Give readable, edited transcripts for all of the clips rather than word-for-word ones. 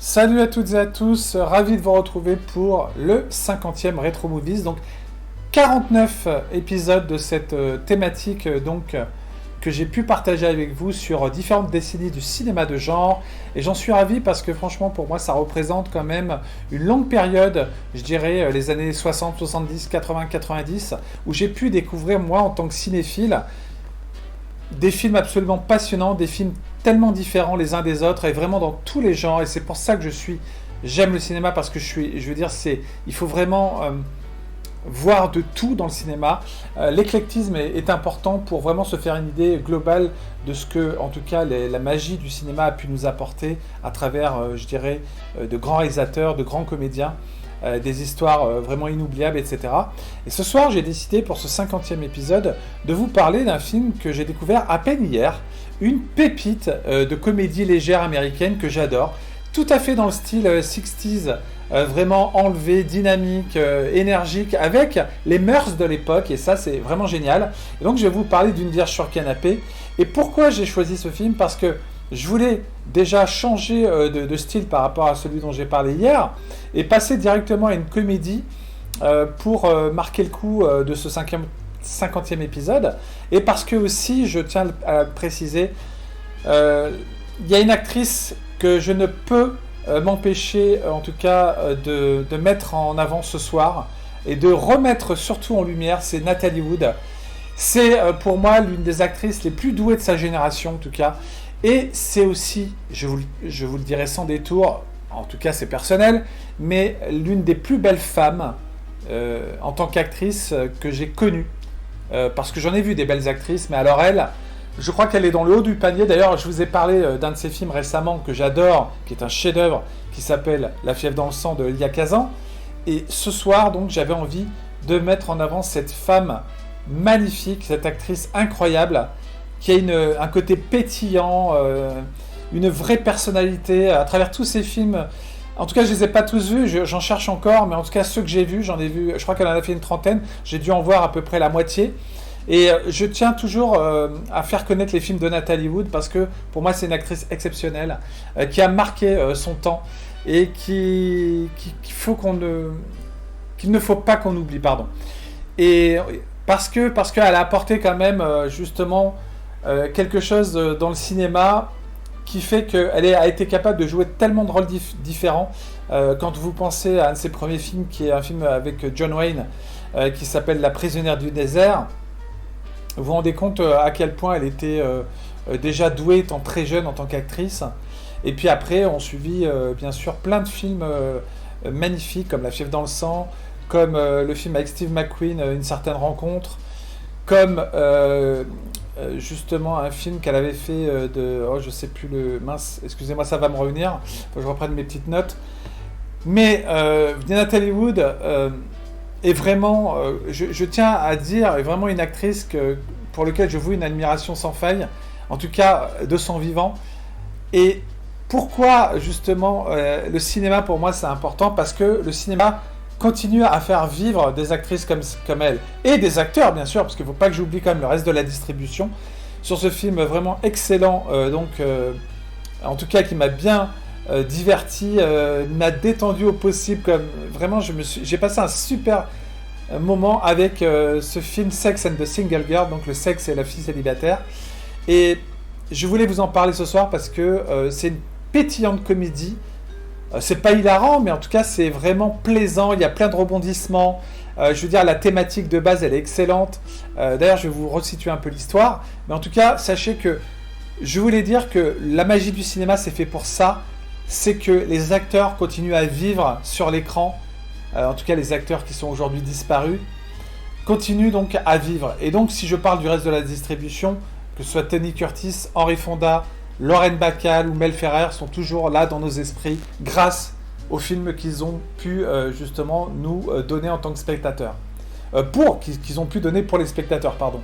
Salut à toutes et à tous, ravi de vous retrouver pour le 50e Retro Movies, donc 49 épisodes de cette thématique que j'ai pu partager avec vous sur différentes décennies du cinéma de genre, et j'en suis ravi parce que franchement pour moi ça représente quand même une longue période, je dirais les années 60, 70, 80, 90, où j'ai pu découvrir moi en tant que cinéphile des films absolument passionnants, des films tellement différents les uns des autres et vraiment dans tous les genres. Et c'est pour ça que j'aime le cinéma parce que il faut vraiment voir de tout dans le cinéma. L'éclectisme est important pour vraiment se faire une idée globale de ce que, en tout cas, la magie du cinéma a pu nous apporter à travers, je dirais, de grands réalisateurs, de grands comédiens. Des histoires vraiment inoubliables, etc. Et ce soir, j'ai décidé pour ce 50e épisode de vous parler d'un film que j'ai découvert à peine hier, une pépite de comédie légère américaine que j'adore, tout à fait dans le style 60s, vraiment enlevé, dynamique, énergique, avec les mœurs de l'époque, et ça c'est vraiment génial. Et donc je vais vous parler d'Une Vierge sur canapé. Et pourquoi j'ai choisi ce film? Parce que je voulais déjà changer de style par rapport à celui dont j'ai parlé hier et passer directement à une comédie pour marquer le coup de ce 50e épisode. Et parce que aussi, je tiens à le préciser, il y a une actrice que je ne peux m'empêcher en tout cas de mettre en avant ce soir et de remettre surtout en lumière, c'est Natalie Wood. C'est pour moi l'une des actrices les plus douées de sa génération en tout cas. Et c'est aussi, je vous le dirai sans détour, en tout cas c'est personnel, mais l'une des plus belles femmes en tant qu'actrice que j'ai connue. Parce que j'en ai vu des belles actrices, mais alors elle, je crois qu'elle est dans le haut du panier. D'ailleurs, je vous ai parlé d'un de ses films récemment que j'adore, qui est un chef-d'œuvre, qui s'appelle La fièvre dans le sang de Elia Kazan. Et ce soir, donc, j'avais envie de mettre en avant cette femme magnifique, cette actrice incroyable, qui a un côté pétillant, une vraie personnalité à travers tous ces films. En tout cas, je ne les ai pas tous vus, j'en cherche encore, mais en tout cas, ceux que j'ai vus, j'en ai vu, je crois qu'elle en a fait une trentaine, j'ai dû en voir à peu près la moitié. Et je tiens toujours à faire connaître les films de Natalie Wood, parce que pour moi, c'est une actrice exceptionnelle, qui a marqué son temps, et qu'il ne faut pas qu'on oublie, pardon. Et parce qu'elle a apporté quand même, justement, quelque chose dans le cinéma qui fait qu'elle a été capable de jouer tellement de rôles différents. Quand vous pensez à un de ses premiers films, qui est un film avec John Wayne, qui s'appelle La prisonnière du désert, vous vous rendez compte à quel point elle était déjà douée étant très jeune en tant qu'actrice. Et puis après, on suivit bien sûr plein de films magnifiques, comme La fièvre dans le sang, comme le film avec Steve McQueen, Une certaine rencontre, comme justement un film qu'elle avait fait je sais plus mince, excusez-moi, ça va me revenir, faut que je reprenne mes petites notes. Mais Natalie Wood est vraiment, je tiens à dire, est vraiment une actrice pour laquelle je voue une admiration sans faille, en tout cas de son vivant. Et pourquoi justement le cinéma pour moi c'est important? Parce que le cinéma continue à faire vivre des actrices comme elle, et des acteurs bien sûr, parce qu'il ne faut pas que j'oublie quand même le reste de la distribution, sur ce film vraiment excellent, en tout cas qui m'a bien diverti, m'a détendu au possible, comme vraiment j'ai passé un super moment avec ce film Sex and the Single Girl, donc le sexe et la fille célibataire, et je voulais vous en parler ce soir parce que c'est une pétillante comédie. C'est pas hilarant, mais en tout cas, c'est vraiment plaisant. Il y a plein de rebondissements. Je veux dire, la thématique de base, elle est excellente. D'ailleurs, je vais vous resituer un peu l'histoire. Mais en tout cas, sachez que je voulais dire que la magie du cinéma, c'est fait pour ça. C'est que les acteurs continuent à vivre sur l'écran. En tout cas, les acteurs qui sont aujourd'hui disparus continuent donc à vivre. Et donc, si je parle du reste de la distribution, que ce soit Tony Curtis, Henry Fonda, Lauren Bacall ou Mel Ferrer sont toujours là dans nos esprits grâce aux films qu'ils ont pu justement nous donner en tant que spectateurs. Qu'ils ont pu donner pour les spectateurs, pardon.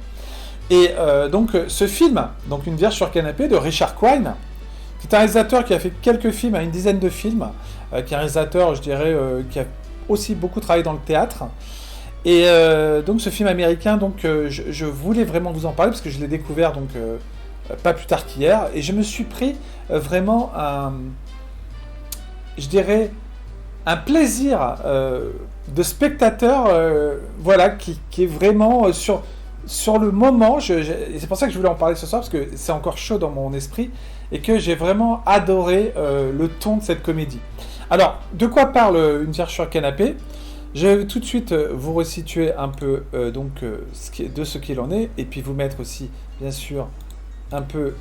Et donc ce film, donc Une Vierge sur canapé de Richard Quine, qui est un réalisateur qui a fait quelques films, une dizaine de films, qui est un réalisateur, je dirais, qui a aussi beaucoup travaillé dans le théâtre. Et donc ce film américain, donc je voulais vraiment vous en parler parce que je l'ai découvert donc pas plus tard qu'hier, et je me suis pris vraiment je dirais, un plaisir de spectateur, voilà, qui est vraiment sur le moment. C'est pour ça que je voulais en parler ce soir, parce que c'est encore chaud dans mon esprit, et que j'ai vraiment adoré le ton de cette comédie. Alors, de quoi parle Une Vierge sur le canapé ? Je vais tout de suite vous resituer un peu de ce qu'il en est, et puis vous mettre aussi, bien sûr, un peu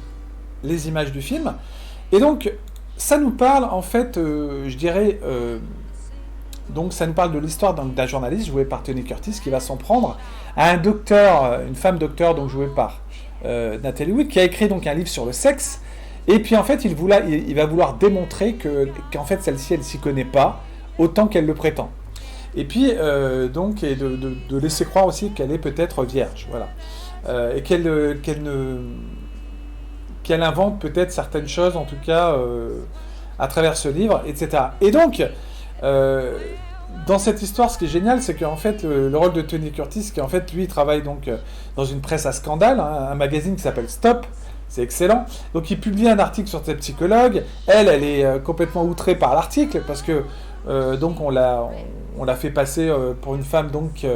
les images du film. Et donc, ça nous parle, en fait, je dirais... donc, ça nous parle de l'histoire d'un journaliste joué par Tony Curtis qui va s'en prendre à un docteur, une femme docteur, donc jouée par Natalie Wood, qui a écrit donc un livre sur le sexe. Et puis, en fait, il va vouloir démontrer qu'en fait, celle-ci, elle s'y connaît pas autant qu'elle le prétend. Et puis, donc, et de laisser croire aussi qu'elle est peut-être vierge, voilà. Et qu'elle invente peut-être certaines choses, en tout cas, à travers ce livre, etc. Et donc, dans cette histoire, ce qui est génial, c'est qu'en fait, le rôle de Tony Curtis, qui en fait, lui, travaille donc dans une presse à scandale, hein, un magazine qui s'appelle Stop, c'est excellent. Donc, il publie un article sur cette psychologue. Elle est complètement outrée par l'article, parce que donc on l'a fait passer pour une femme donc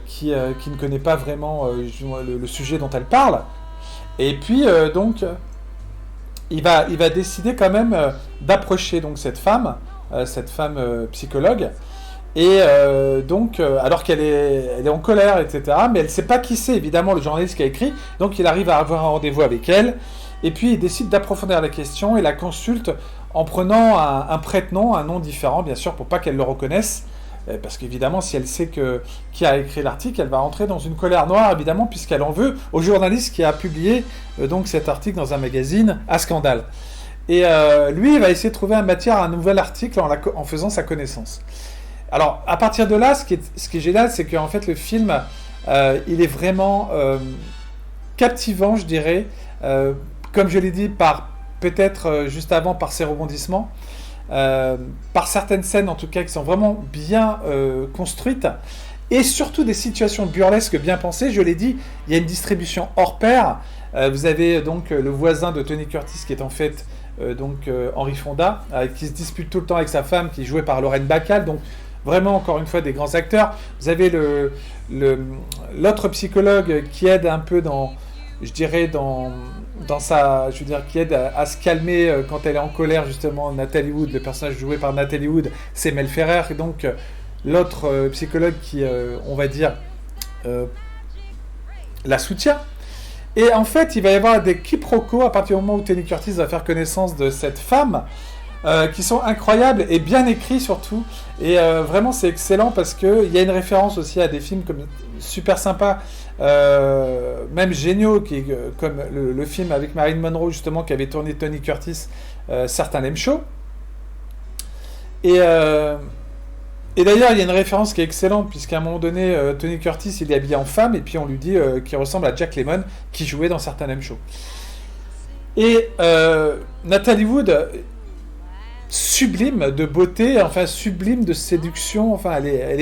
qui ne connaît pas vraiment le sujet dont elle parle. Et puis donc il va décider quand même d'approcher donc cette femme psychologue. Et donc alors qu'elle est en colère, etc. Mais elle ne sait pas qui c'est, évidemment, le journaliste qui a écrit. Donc il arrive à avoir un rendez-vous avec elle. Et puis il décide d'approfondir la question et la consulte en prenant un prête-nom, un nom différent, bien sûr, pour pas qu'elle le reconnaisse. Parce qu'évidemment, si elle sait qui a écrit l'article, elle va rentrer dans une colère noire, évidemment, puisqu'elle en veut au journaliste qui a publié donc cet article dans un magazine à scandale. Et lui, il va essayer de trouver un nouvel article en faisant sa connaissance. Alors, à partir de là, ce qui est génial, c'est qu'en fait, le film, il est vraiment captivant, je dirais, comme je l'ai dit, peut-être juste avant, par ses rebondissements, par certaines scènes, en tout cas, qui sont vraiment bien construites, et surtout des situations burlesques bien pensées. Je l'ai dit, il y a une distribution hors pair. Vous avez donc le voisin de Tony Curtis, qui est en fait Henry Fonda, qui se dispute tout le temps avec sa femme, qui est jouée par Lorraine Bacall, donc vraiment, encore une fois, des grands acteurs. Vous avez l'autre psychologue qui aide un peu qui aide à se calmer quand elle est en colère, justement, Natalie Wood, le personnage joué par Natalie Wood, c'est Mel Ferrer, et donc l'autre psychologue qui, on va dire, la soutient. Et en fait, il va y avoir des quiproquos à partir du moment où Tony Curtis va faire connaissance de cette femme, qui sont incroyables et bien écrits surtout. Et vraiment, c'est excellent parce qu'il y a une référence aussi à des films comme super sympas, même géniaux, comme le film avec Marilyn Monroe, justement, qui avait tourné Tony Curtis, Certains l'aiment chaud. Et d'ailleurs, il y a une référence qui est excellente, puisqu'à un moment donné, Tony Curtis, il est habillé en femme, et puis on lui dit qu'il ressemble à Jack Lemmon, qui jouait dans Certains l'aiment chaud. Et Natalie Wood, sublime de beauté, enfin sublime de séduction, enfin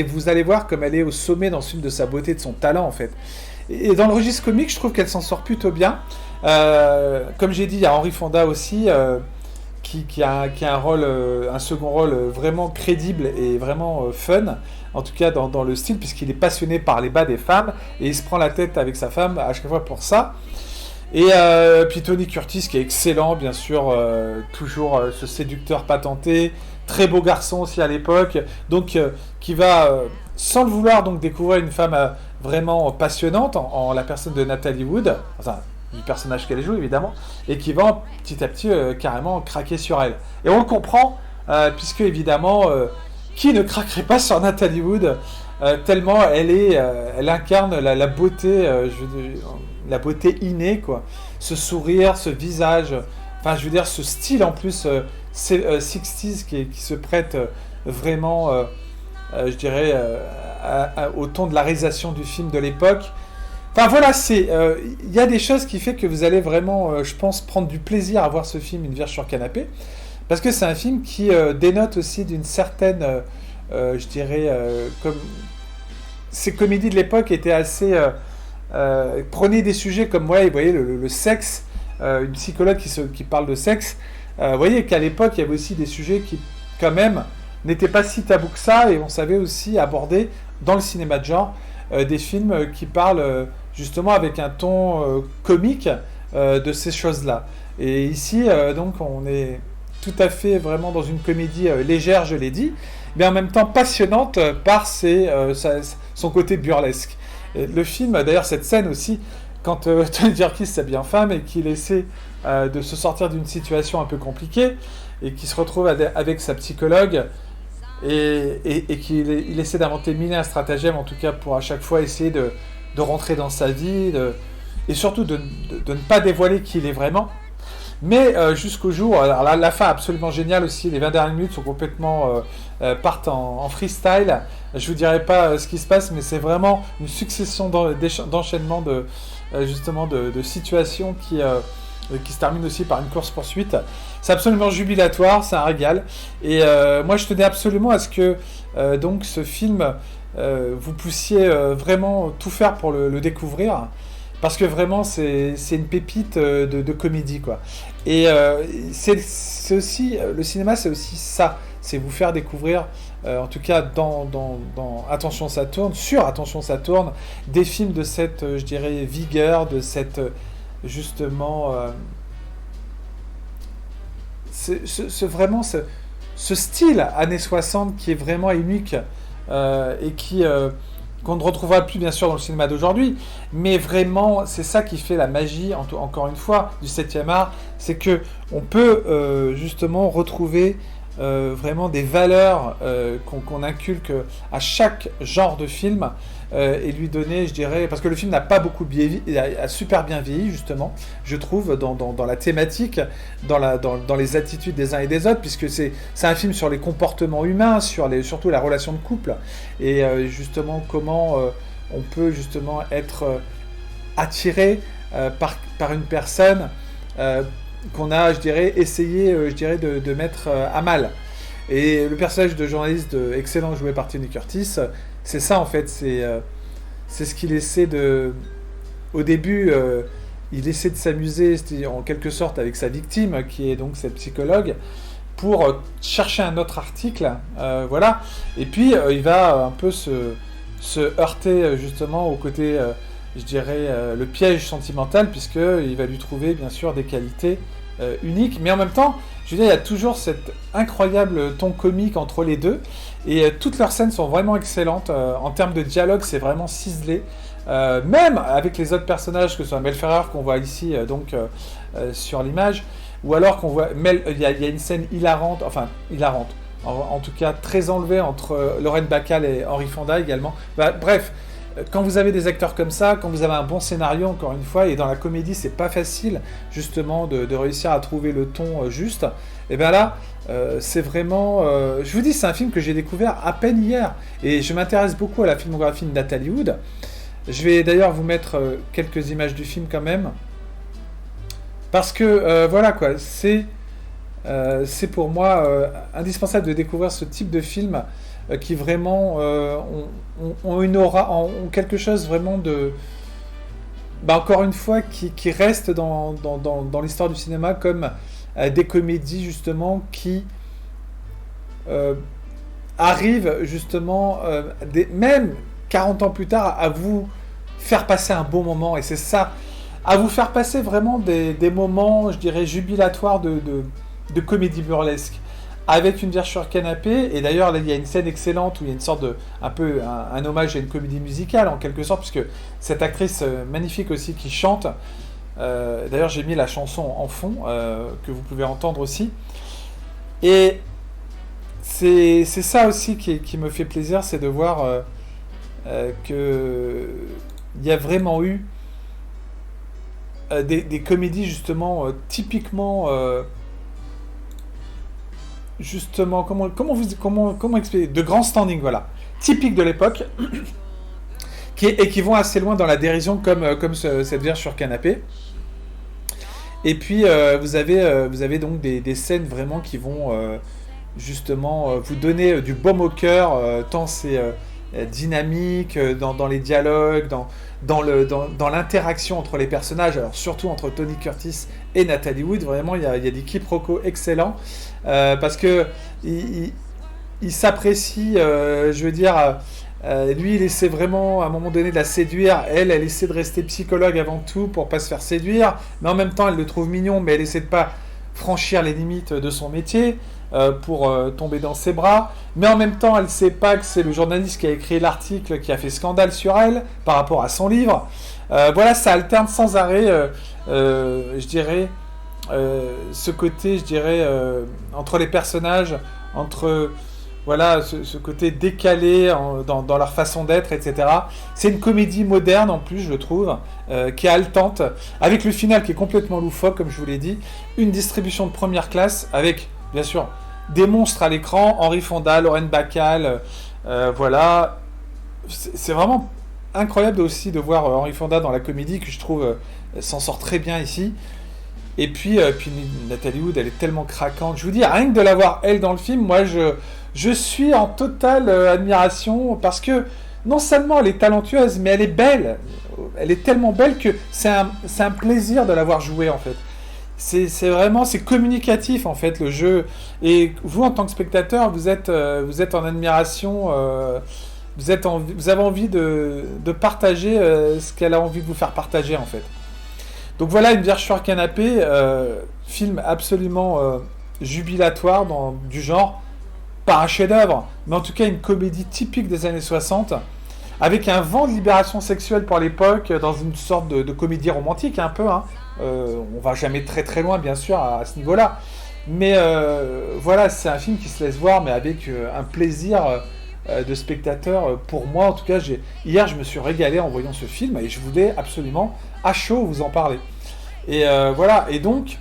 vous allez voir comme elle est au sommet dans ce film de sa beauté, de son talent en fait. Et dans le registre comique, je trouve qu'elle s'en sort plutôt bien. Comme j'ai dit, il y a Henry Fonda aussi, qui a un second rôle vraiment crédible et vraiment fun, en tout cas dans le style, puisqu'il est passionné par les bas des femmes, et il se prend la tête avec sa femme à chaque fois pour ça. Et puis Tony Curtis qui est excellent, bien sûr, toujours ce séducteur patenté, très beau garçon aussi à l'époque, donc qui va, sans le vouloir, donc découvrir une femme vraiment passionnante en la personne de Natalie Wood, enfin du personnage qu'elle joue évidemment, et qui va petit à petit carrément craquer sur elle. Et on le comprend, puisque évidemment, qui ne craquerait pas sur Natalie Wood, tellement elle incarne la beauté, la beauté innée, quoi. Ce sourire, ce visage, enfin je veux dire ce style en plus 60s qui se prête vraiment, je dirais, au ton de la réalisation du film de l'époque. Enfin voilà, il y a des choses qui fait que vous allez vraiment, je pense, prendre du plaisir à voir ce film Une Vierge sur canapé, parce que c'est un film qui dénote aussi d'une certaine, je dirais, comme ces comédies de l'époque étaient assez prenez des sujets comme vous voyez le sexe, une psychologue qui parle de sexe, vous voyez qu'à l'époque il y avait aussi des sujets quand même, n'était pas si tabou que ça, et on savait aussi aborder, dans le cinéma de genre, des films qui parlent justement avec un ton comique de ces choses-là. Et ici, donc, on est tout à fait vraiment dans une comédie légère, je l'ai dit, mais en même temps passionnante par son côté burlesque. Et le film, d'ailleurs, cette scène aussi, quand Tony Jerkis s'habille en femme et qu'il essaie de se sortir d'une situation un peu compliquée et qu'il se retrouve avec sa psychologue et qu'il essaie d'inventer mille et un stratagèmes, en tout cas pour à chaque fois essayer de rentrer dans sa vie et surtout de ne pas dévoiler qui il est vraiment. Mais jusqu'au jour, alors là, la fin absolument géniale aussi, les 20 dernières minutes sont complètement partent en freestyle. Je vous dirai pas ce qui se passe, mais c'est vraiment une succession d'enchaînements justement de situations qui se termine aussi par une course-poursuite. C'est absolument jubilatoire, c'est un régal. Et moi, je tenais absolument à ce que donc ce film, vous puissiez vraiment tout faire pour le découvrir. Parce que vraiment, c'est une pépite de comédie, quoi. Et c'est aussi, le cinéma, c'est aussi ça. C'est vous faire découvrir, en tout cas dans Attention ça tourne, sur Attention ça tourne, des films de cette, je dirais, vigueur, de cette, justement, vraiment ce style années 60 qui est vraiment unique et qu'on ne retrouvera plus bien sûr dans le cinéma d'aujourd'hui, mais vraiment c'est ça qui fait la magie, encore une fois, du 7e art, c'est que on peut justement retrouver vraiment des valeurs qu'on inculque à chaque genre de film et lui donner, je dirais, parce que le film n'a pas beaucoup vieilli, il a super bien vieilli justement, je trouve, dans la thématique, dans les attitudes des uns et des autres, puisque c'est un film sur les comportements humains, surtout la relation de couple, et justement comment on peut justement être attiré par une personne qu'on a, je dirais, essayé de mettre à mal. Et le personnage de journaliste excellent joué par Tony Curtis, c'est ça en fait, c'est ce qu'il essaie de... Au début, il essaie de s'amuser en quelque sorte avec sa victime, qui est donc cette psychologue, pour chercher un autre article, voilà. Et puis il va un peu se heurter justement au côté, je dirais, le piège sentimental, puisqu'il va lui trouver bien sûr des qualités uniques, mais en même temps, je veux dire, il y a toujours cet incroyable ton comique entre les deux, et toutes leurs scènes sont vraiment excellentes. En termes de dialogue, c'est vraiment ciselé. Même avec les autres personnages, que ce soit Mel Ferrer qu'on voit ici sur l'image, ou alors qu'on voit il y a une scène hilarante, en tout cas très enlevée entre Lorraine Bacall et Henry Fonda également. Bref, quand vous avez des acteurs comme ça, quand vous avez un bon scénario, encore une fois, et dans la comédie, c'est pas facile, justement, de réussir à trouver le ton juste, et bien là, c'est vraiment... je vous dis, c'est un film que j'ai découvert à peine hier, et je m'intéresse beaucoup à la filmographie de Natalie Wood. Je vais d'ailleurs vous mettre quelques images du film quand même, parce que, voilà quoi, c'est pour moi indispensable de découvrir ce type de film qui vraiment ont une aura, ont quelque chose vraiment de... encore une fois, qui reste dans l'histoire du cinéma comme des comédies justement qui arrivent justement, même 40 ans plus tard, à vous faire passer un bon moment. Et c'est ça, à vous faire passer vraiment des moments, je dirais, jubilatoires de comédie burlesque. Avec une bière sur canapé, et d'ailleurs là il y a une scène excellente où il y a une sorte de, un hommage à une comédie musicale en quelque sorte, puisque cette actrice magnifique aussi qui chante, d'ailleurs j'ai mis la chanson en fond, que vous pouvez entendre aussi, et c'est ça aussi qui me fait plaisir, c'est de voir qu'il y a vraiment eu des comédies justement typiquement... justement, comment expliquer, de grand standing, voilà, typique de l'époque, qui vont assez loin dans la dérision, comme cette bière sur canapé. Et puis vous avez donc des scènes vraiment qui vont justement vous donner du baume au cœur, tant dynamique dans les dialogues, dans l'interaction entre les personnages, alors surtout entre Tony Curtis et Natalie Wood. Vraiment, il y a des quiproquos excellents parce que il s'apprécie, je veux dire. Lui, il essaie vraiment, à un moment donné, de la séduire. Elle essaie de rester psychologue avant tout pour pas se faire séduire. Mais en même temps, elle le trouve mignon, mais elle essaie de pas franchir les limites de son métier pour tomber dans ses bras. Mais en même temps, elle sait pas que c'est le journaliste qui a écrit l'article qui a fait scandale sur elle par rapport à son livre. Voilà, ça alterne sans arrêt, je dirais, ce côté, je dirais, entre les personnages, entre... Voilà, ce côté décalé dans leur façon d'être, etc. C'est une comédie moderne en plus, je trouve, qui est haletante, avec le final qui est complètement loufoque, comme je vous l'ai dit. Une distribution de première classe, avec, bien sûr, des monstres à l'écran, Henry Fonda, Lauren Bacall, voilà. C'est vraiment incroyable aussi de voir Henry Fonda dans la comédie, que je trouve s'en sort très bien ici. Et puis Natalie Wood, elle est tellement craquante. Je vous dis, rien que de la voir, elle, dans le film, moi, je suis en totale admiration parce que non seulement elle est talentueuse, mais elle est belle. Elle est tellement belle que c'est un plaisir de la voir jouer, en fait. C'est vraiment, c'est communicatif, en fait, le jeu. Et vous, en tant que spectateur, vous êtes en admiration, vous avez envie de partager ce qu'elle a envie de vous faire partager, en fait. Donc voilà, Une Vierge sur canapé, film absolument jubilatoire du genre. Pas un chef-d'œuvre, mais en tout cas une comédie typique des années 60, avec un vent de libération sexuelle pour l'époque, dans une sorte de comédie romantique un peu. On va jamais très très loin, bien sûr, à ce niveau-là. Mais voilà, c'est un film qui se laisse voir, mais avec un plaisir de spectateur. Pour moi, en tout cas, hier, je me suis régalé en voyant ce film, et je voulais absolument, à chaud, vous en parler. Et voilà, et donc,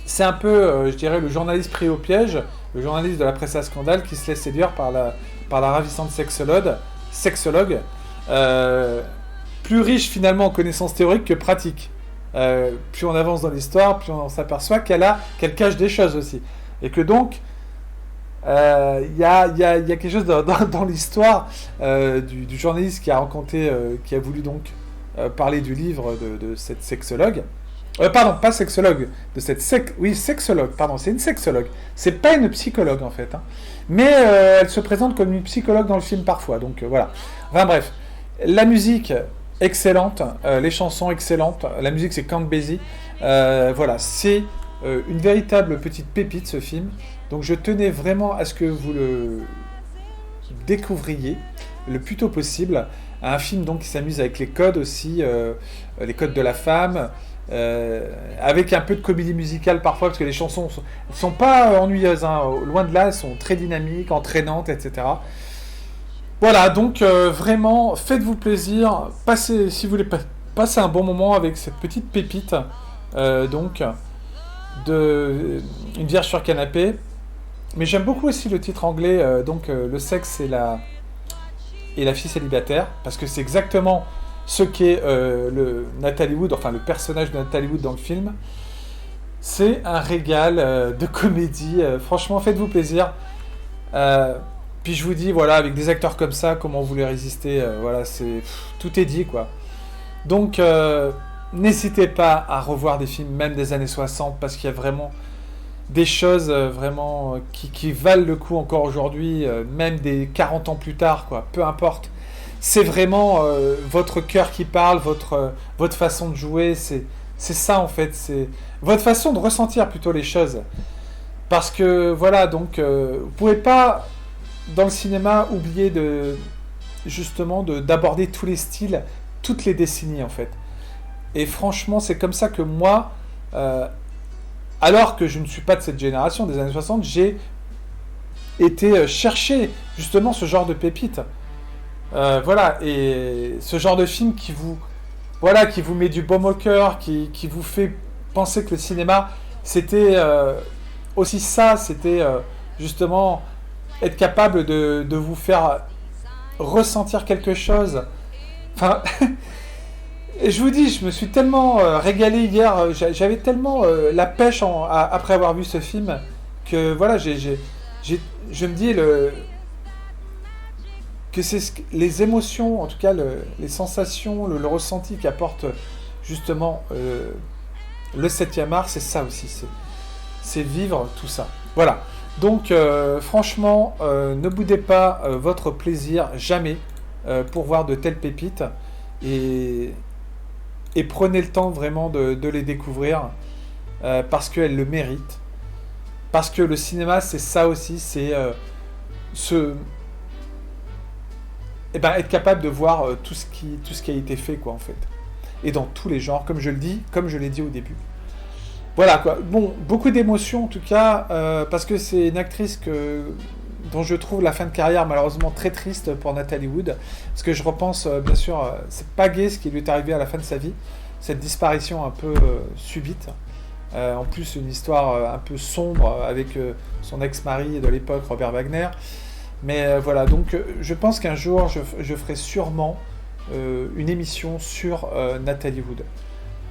c'est un peu, je dirais, le journaliste pris au piège, le journaliste de la presse à scandale qui se laisse séduire par la ravissante sexologue, plus riche finalement en connaissances théoriques que pratiques. Plus on avance dans l'histoire, plus on s'aperçoit qu'elle cache des choses aussi. Et que donc, il y a quelque chose dans l'histoire du journaliste qui a rencontré, qui a voulu donc parler du livre de cette sexologue. Pardon, pas sexologue, de cette sexologue, pardon, c'est une sexologue. C'est pas une psychologue en fait, hein. Mais elle se présente comme une psychologue dans le film parfois, donc voilà. Enfin bref, la musique excellente, les chansons excellentes, la musique c'est Count Basie, voilà, c'est une véritable petite pépite ce film, donc je tenais vraiment à ce que vous le découvriez le plus tôt possible. Un film donc qui s'amuse avec les codes aussi, les codes de la femme, avec un peu de comédie musicale parfois, parce que les chansons sont pas ennuyeuses, hein, loin de là, elles sont très dynamiques, entraînantes, etc. Voilà, donc vraiment, faites-vous plaisir, si vous voulez passer un bon moment avec cette petite pépite, donc, de Une Vierge sur canapé. Mais j'aime beaucoup aussi le titre anglais, le sexe et la fille célibataire, parce que c'est exactement ce qu'est Natalie Wood, enfin le personnage de Natalie Wood dans le film. C'est un régal de comédie. Franchement, faites-vous plaisir. Puis je vous dis, voilà, avec des acteurs comme ça, comment vous voulez résister, voilà, tout est dit, quoi. Donc, n'hésitez pas à revoir des films, même des années 60, parce qu'il y a vraiment des choses vraiment qui valent le coup encore aujourd'hui, même des 40 ans plus tard, quoi, peu importe. C'est vraiment votre cœur qui parle, votre façon de jouer, c'est ça en fait, c'est votre façon de ressentir plutôt les choses. Parce que voilà, donc vous pouvez pas dans le cinéma oublier justement d'aborder tous les styles, toutes les décennies en fait. Et franchement, c'est comme ça que moi, alors que je ne suis pas de cette génération des années 60, j'ai été chercher justement ce genre de pépites. Voilà, et ce genre de film qui vous met du baume au cœur, qui vous fait penser que le cinéma, c'était aussi ça, c'était justement être capable de vous faire ressentir quelque chose. Enfin, et je vous dis, je me suis tellement régalé hier, j'avais tellement la pêche après avoir vu ce film, que voilà, je me dis, que c'est les émotions, en tout cas les sensations, le ressenti qu'apporte justement le 7e art, c'est ça aussi, c'est vivre tout ça. Voilà. Donc franchement, ne boudez pas votre plaisir, jamais, pour voir de telles pépites, et prenez le temps vraiment de les découvrir, parce qu'elles le méritent. Parce que le cinéma, c'est ça aussi, c'est être capable de voir tout ce qui a été fait, quoi, en fait. Et dans tous les genres, comme je l'ai dit au début. Voilà, quoi. Bon, beaucoup d'émotions, en tout cas, parce que c'est une actrice dont je trouve la fin de carrière malheureusement très triste pour Natalie Wood. Parce que je repense, bien sûr, c'est pas gai ce qui lui est arrivé à la fin de sa vie. Cette disparition un peu subite. En plus, une histoire un peu sombre avec son ex-mari de l'époque, Robert Wagner. Mais voilà, donc je pense qu'un jour, je ferai sûrement une émission sur Natalie Wood.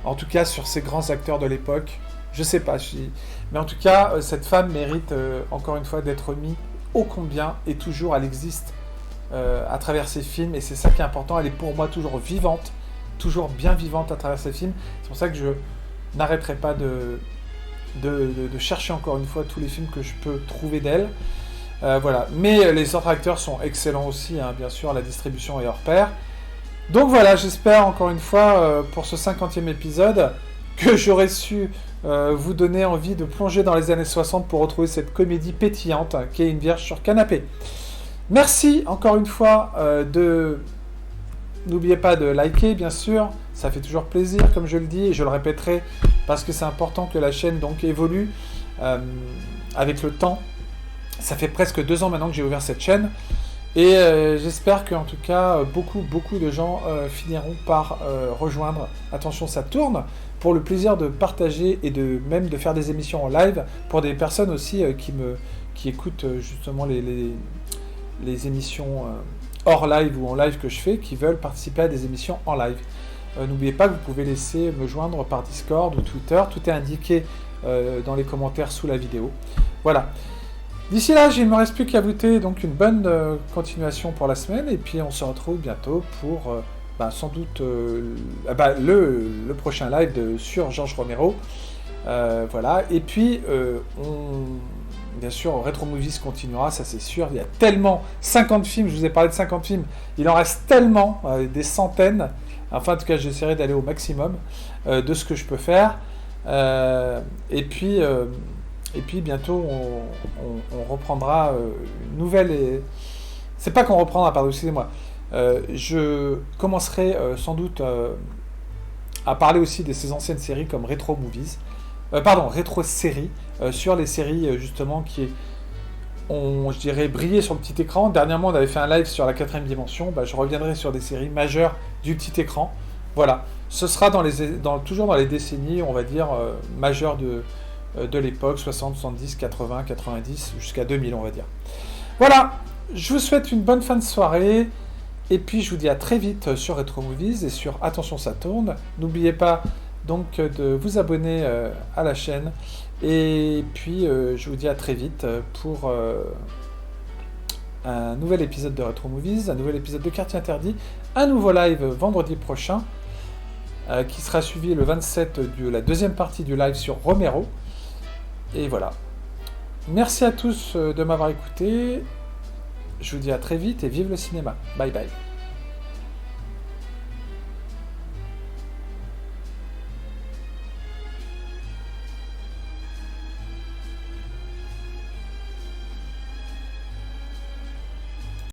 En tout cas, sur ces grands acteurs de l'époque. Je sais pas, mais en tout cas, cette femme mérite, encore une fois, d'être mise ô combien, et toujours, elle existe à travers ses films, et c'est ça qui est important. Elle est pour moi toujours vivante, toujours bien vivante à travers ses films. C'est pour ça que je n'arrêterai pas de chercher encore une fois tous les films que je peux trouver d'elle. Voilà. Mais les autres acteurs sont excellents aussi, hein, bien sûr, la distribution est hors pair. Donc voilà, j'espère encore une fois, pour ce 50e épisode, que j'aurai su vous donner envie de plonger dans les années 60 pour retrouver cette comédie pétillante qui est Une Vierge sur canapé. Merci encore une fois N'oubliez pas de liker, bien sûr, ça fait toujours plaisir, comme je le dis, et je le répéterai, parce que c'est important que la chaîne donc évolue avec le temps. Ça fait presque 2 ans maintenant que j'ai ouvert cette chaîne, et j'espère qu'en tout cas, beaucoup de gens finiront par rejoindre Attention ça tourne, pour le plaisir de partager et même de faire des émissions en live, pour des personnes aussi qui écoutent justement les émissions hors live ou en live que je fais, qui veulent participer à des émissions en live. N'oubliez pas que vous pouvez laisser me joindre par Discord ou Twitter, tout est indiqué dans les commentaires sous la vidéo. Voilà. D'ici là, il ne me reste plus qu'à vous souhaiter donc une bonne continuation pour la semaine, et puis on se retrouve bientôt pour sans doute le prochain live sur Georges Romero. Voilà, et puis bien sûr, Retro Movies continuera, ça c'est sûr. Il y a tellement 50 films, je vous ai parlé de 50 films, il en reste tellement, des centaines. Enfin, en tout cas, j'essaierai d'aller au maximum de ce que je peux faire. Et puis bientôt, on reprendra une nouvelle. C'est pas qu'on reprendra, pardon, excusez-moi. Je commencerai sans doute à parler aussi de ces anciennes séries comme Retro Movies. Rétro séries, sur les séries justement qui ont, je dirais, brillé sur le petit écran. Dernièrement, on avait fait un live sur la 4ème dimension. Je reviendrai sur des séries majeures du petit écran. Voilà, ce sera toujours dans les décennies, on va dire, majeures de l'époque, 60, 70, 80, 90, jusqu'à 2000, on va dire. Voilà, je vous souhaite une bonne fin de soirée, et puis je vous dis à très vite sur Retro Movies et sur Attention ça tourne. N'oubliez pas donc de vous abonner à la chaîne, et puis je vous dis à très vite pour un nouvel épisode de Retro Movies, un nouvel épisode de Quartier Interdit, un nouveau live vendredi prochain, qui sera suivi le 27 de la 2e partie du live sur Romero. Et voilà. Merci à tous de m'avoir écouté. Je vous dis à très vite et vive le cinéma. Bye bye.